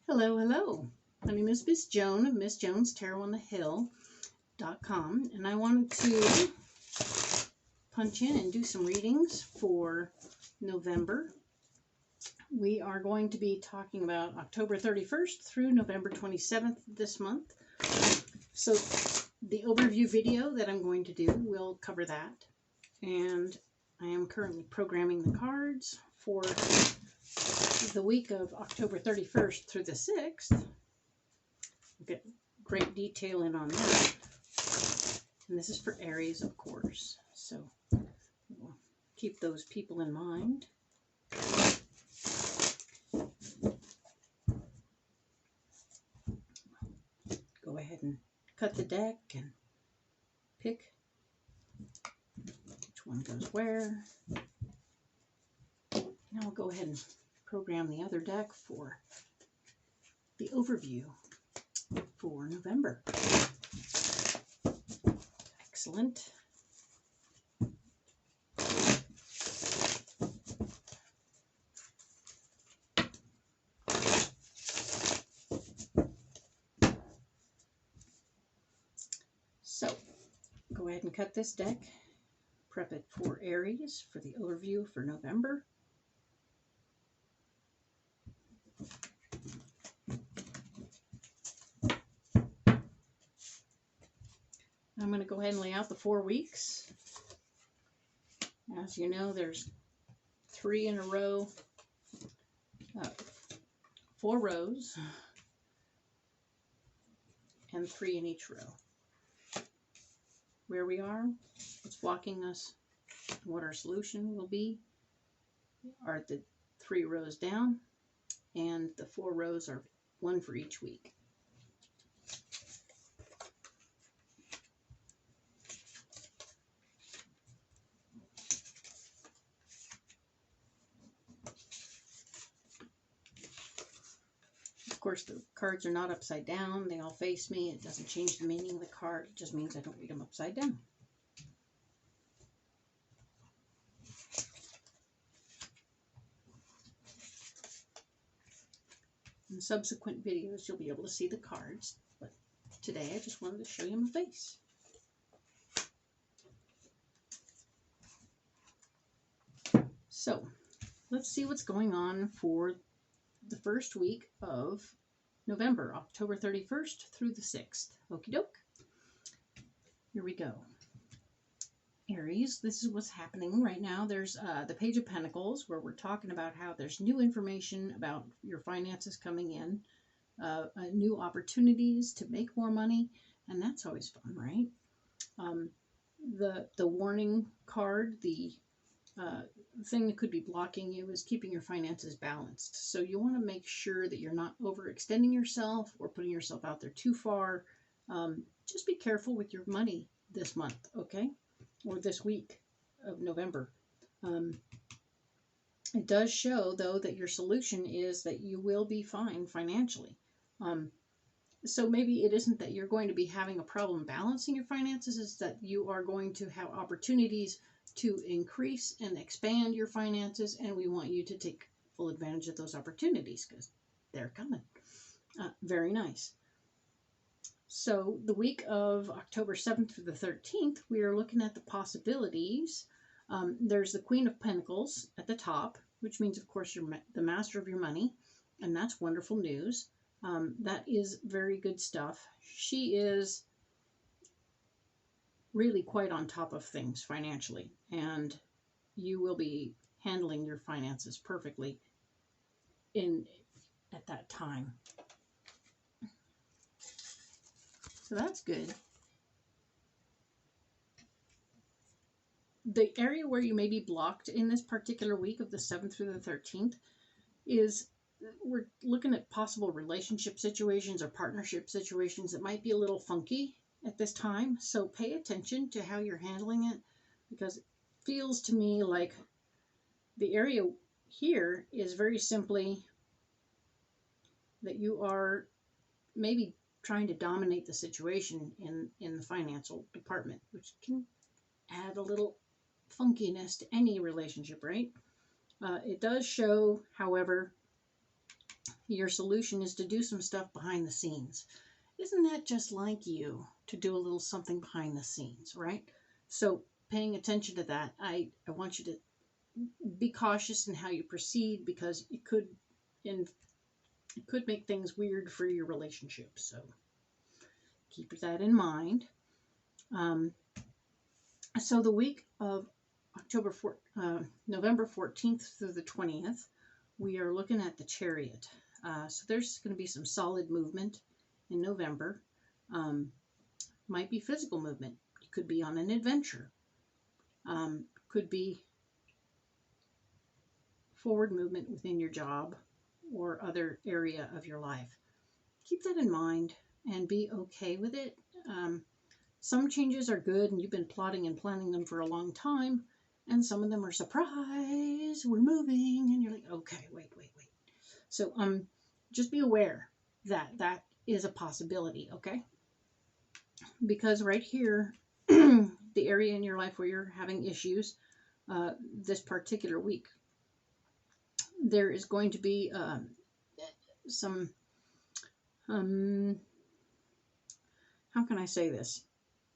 Hello, hello. My name is Miss Joan of Miss Jones Tarot on the Hill.com, and I wanted to punch in and do some readings for November. We are going to be talking about October 31st through November 27th this month. So the overview video that I'm going to do will cover that. And I am currently programming the cards for the week of October 31st through the 6th. We'll get great detail in on that. And this is for Aries, of course. So we'll keep those people in mind. Go ahead and cut the deck and pick which one goes where. Now we'll go ahead and program the other deck for the overview for November. Excellent. So, go ahead and cut this deck. Prep it for Aries for the overview for November. I'm going to go ahead and lay out the 4 weeks. As you know, there's 3 in a row, 4 rows, and 3 in each row. Where we are, what's blocking us, what our solution will be, are the 3 rows down, and the 4 rows are 1 for each week. Of course, the cards are not upside down. They all face me. It doesn't change the meaning of the card. It just means I don't read them upside down. In subsequent videos, you'll be able to see the cards. But today, I just wanted to show you my face. So, let's see what's going on for the first week of November, October 31st through the 6th. Okie doke. Here we go. Aries, this is what's happening right now. There's the Page of Pentacles, where we're talking about how there's new information about your finances coming in, new opportunities to make more money, and that's always fun, right? The warning card, the thing that could be blocking you is keeping your finances balanced. So you want to make sure that you're not overextending yourself or putting yourself out there too far. Just be careful with your money this month, okay? Or this week of November. It does show, though, that your solution is that you will be fine financially. So maybe it isn't that you're going to be having a problem balancing your finances, it's that you are going to have opportunities to increase and expand your finances, and we want you to take full advantage of those opportunities because they're coming. Very nice. So the week of October 7th through the 13th, we are looking at the possibilities. There's the Queen of Pentacles at the top, which means, of course, you're the master of your money, and that's wonderful news. That is very good stuff. She is really quite on top of things financially, and you will be handling your finances perfectly at that time. So that's good. The area where you may be blocked in this particular week of the 7th through the 13th is we're looking at possible relationship situations or partnership situations that might be a little funky at this time. So pay attention to how you're handling it, because it feels to me like the area here is very simply that you are maybe trying to dominate the situation in the financial department, which can add a little funkiness to any relationship, right? It does show, however, your solution is to do some stuff behind the scenes. Isn't that just like you to do a little something behind the scenes, right? So paying attention to that, I want you to be cautious in how you proceed, because it could make things weird for your relationship. So keep that in mind. So the week of November 14th through the 20th, we are looking at the Chariot. So there's going to be some solid movement in November. Might be physical movement. You could be on an adventure. Could be forward movement within your job or other area of your life. Keep that in mind and be okay with it. Some changes are good and you've been plotting and planning them for a long time, and some of them are surprise, we're moving, and you're like, okay, wait. So just be aware that that is a possibility, okay? Because right here, the area in your life where you're having issues, this particular week, there is going to be some, how can I say this?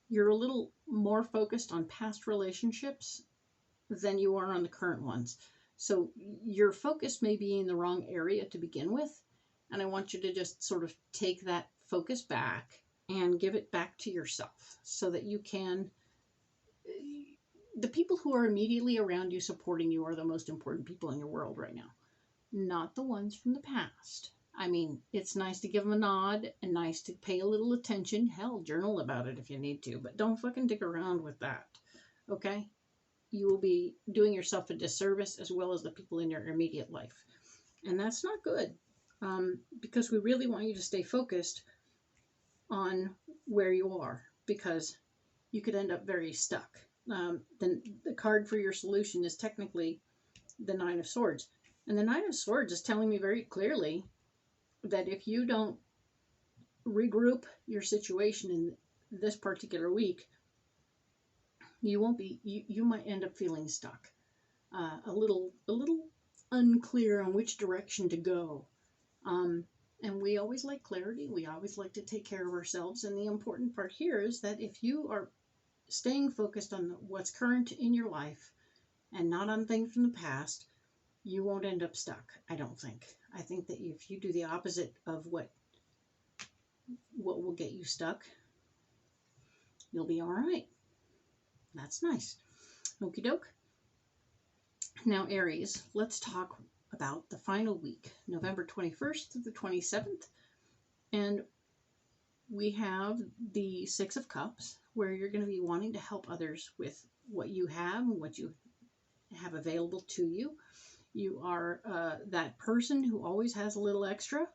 You're a little more focused on past relationships than you are on the current ones. So your focus may be in the wrong area to begin with. And I want you to just sort of take that focus back and give it back to yourself so that you can, the people who are immediately around you supporting you are the most important people in your world right now, not the ones from the past. I mean, it's nice to give them a nod and nice to pay a little attention. Hell, journal about it if you need to, but don't fucking dick around with that, okay? You will be doing yourself a disservice as well as the people in your immediate life. And that's not good, because we really want you to stay focused on where you are, because you could end up very stuck. Then the card for your solution is technically the Nine of Swords. And the Nine of Swords is telling me very clearly that if you don't regroup your situation in this particular week, you might end up feeling stuck, a little unclear on which direction to go. And we always like clarity. We always like to take care of ourselves. And the important part here is that if you are staying focused on what's current in your life and not on things from the past, you won't end up stuck, I don't think. I think that if you do the opposite of what will get you stuck, you'll be all right. That's nice. Okie doke. Now, Aries, let's talk about the final week, November 21st through the 27th. And we have the Six of Cups, where you're going to be wanting to help others with what you have and what you have available to you. You are that person who always has a little extra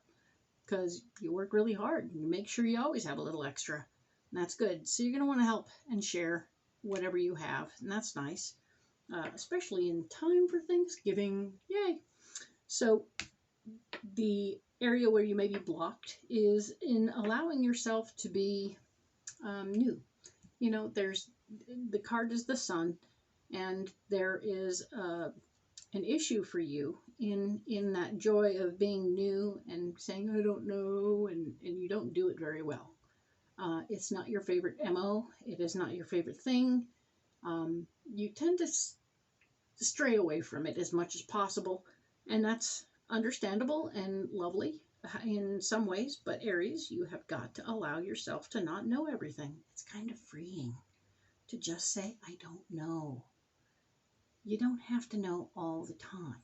because you work really hard and you make sure you always have a little extra. And that's good. So you're going to want to help and share whatever you have. And that's nice, especially in time for Thanksgiving. Yay. So the area where you may be blocked is in allowing yourself to be new. You know, the card is the Sun, and there is an issue for you in that joy of being new and saying, I don't know, and you don't do it very well. It's not your favorite MO. It is not your favorite thing. You tend to stray away from it as much as possible, and that's understandable and lovely in some ways, but Aries, you have got to allow yourself to not know everything. It's kind of freeing to just say, I don't know. You don't have to know all the time.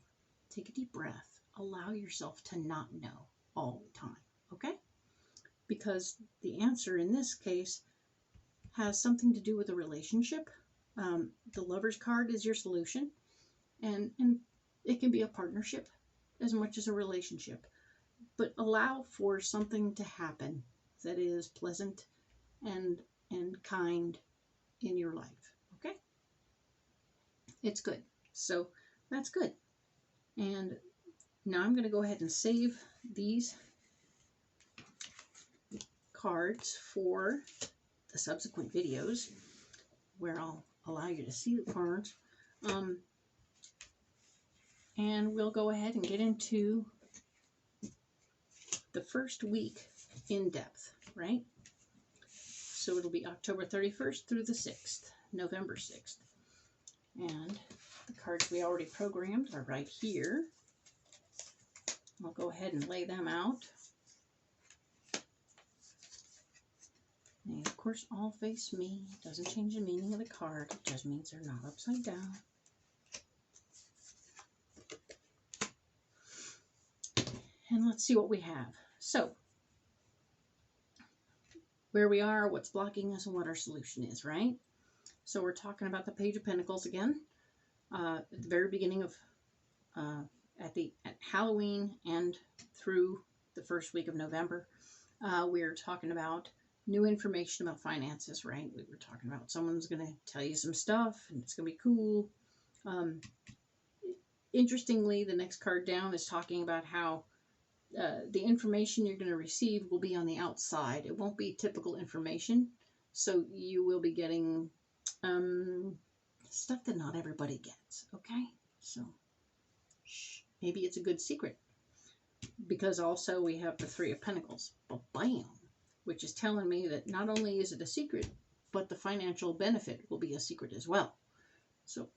Take a deep breath. Allow yourself to not know all the time, okay? Because the answer in this case has something to do with a relationship. The Lover's card is your solution, and it can be a partnership as much as a relationship. But allow for something to happen that is pleasant and kind in your life, okay? It's good. So that's good. And now I'm going to go ahead and save these cards for the subsequent videos where I'll allow you to see the cards. And we'll go ahead and get into the first week in depth, right? So it'll be October 31st through the 6th, November 6th. And the cards we already programmed are right here. I'll go ahead and lay them out. They, of course, all face me. Doesn't change the meaning of the card. It just means they're not upside down. And let's see what we have. So, where we are, what's blocking us, and what our solution is, right? So we're talking about the Page of Pentacles again. At the very beginning of, at Halloween and through the first week of November, we're talking about new information about finances, right? We were talking about someone's going to tell you some stuff and it's going to be cool. Interestingly, the next card down is talking about how the information you're going to receive will be on the outside. It won't be typical information. So you will be getting stuff that not everybody gets, okay? So maybe it's a good secret. Because also we have the Three of Pentacles. Bam! Which is telling me that not only is it a secret, but the financial benefit will be a secret as well. So,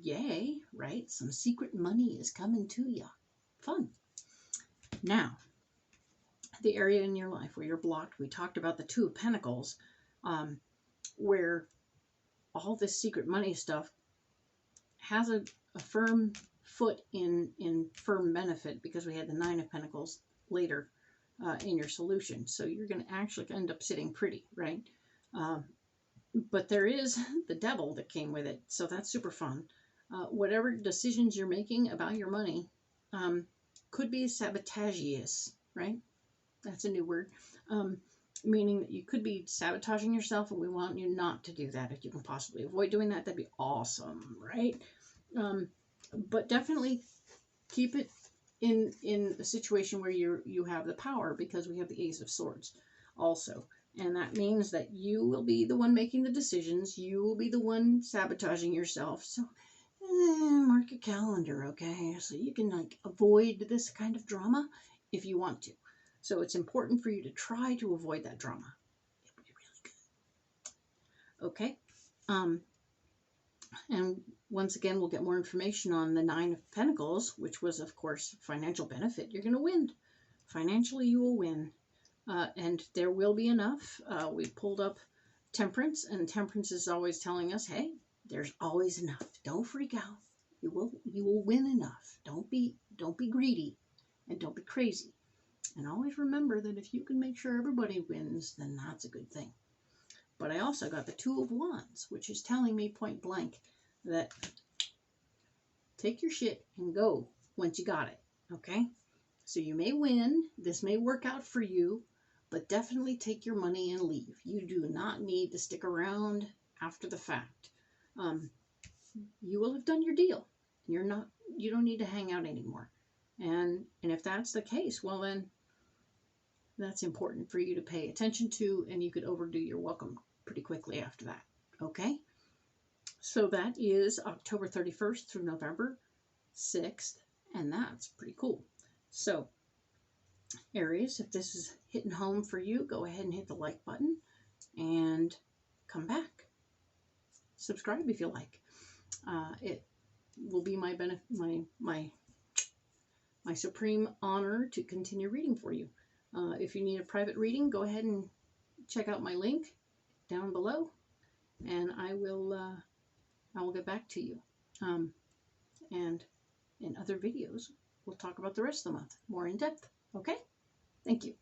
yay, right? Some secret money is coming to you. Fun. Now, the area in your life where you're blocked, we talked about the Two of Pentacles, where all this secret money stuff has a firm foot in firm benefit, because we had the Nine of Pentacles later in your solution. So you're going to actually end up sitting pretty, right? But there is the devil that came with it. So that's super fun. Whatever decisions you're making about your money could be sabotageous, right? That's a new word. Meaning that you could be sabotaging yourself, and we want you not to do that. If you can possibly avoid doing that, that'd be awesome, right? But definitely keep it in a situation where you have the power, because we have the Ace of Swords also. And that means that you will be the one making the decisions. You will be the one sabotaging yourself. So mark your calendar, okay? So you can like avoid this kind of drama if you want to. So it's important for you to try to avoid that drama. It would be really good. Okay? And once again, we'll get more information on the Nine of Pentacles, which was, of course, financial benefit. You're going to win. Financially, you will win. And there will be enough. We pulled up Temperance, and Temperance is always telling us, hey, there's always enough. Don't freak out. You will win enough. Don't be greedy, and don't be crazy. And always remember that if you can make sure everybody wins, then that's a good thing. But I also got the Two of Wands, which is telling me point blank that take your shit and go once you got it, okay? So you may win, this may work out for you, but definitely take your money and leave. You do not need to stick around after the fact. You will have done your deal. You don't need to hang out anymore. And if that's the case, well then, that's important for you to pay attention to, and you could overdo your welcome pretty quickly after that, okay? So that is October 31st through November 6th, and that's pretty cool. So, Aries, if this is hitting home for you, go ahead and hit the like button, and come back. Subscribe if you like. It will be my supreme honor to continue reading for you. If you need a private reading, go ahead and check out my link down below, and I will get back to you. And in other videos, we'll talk about the rest of the month more in depth. Okay? Thank you.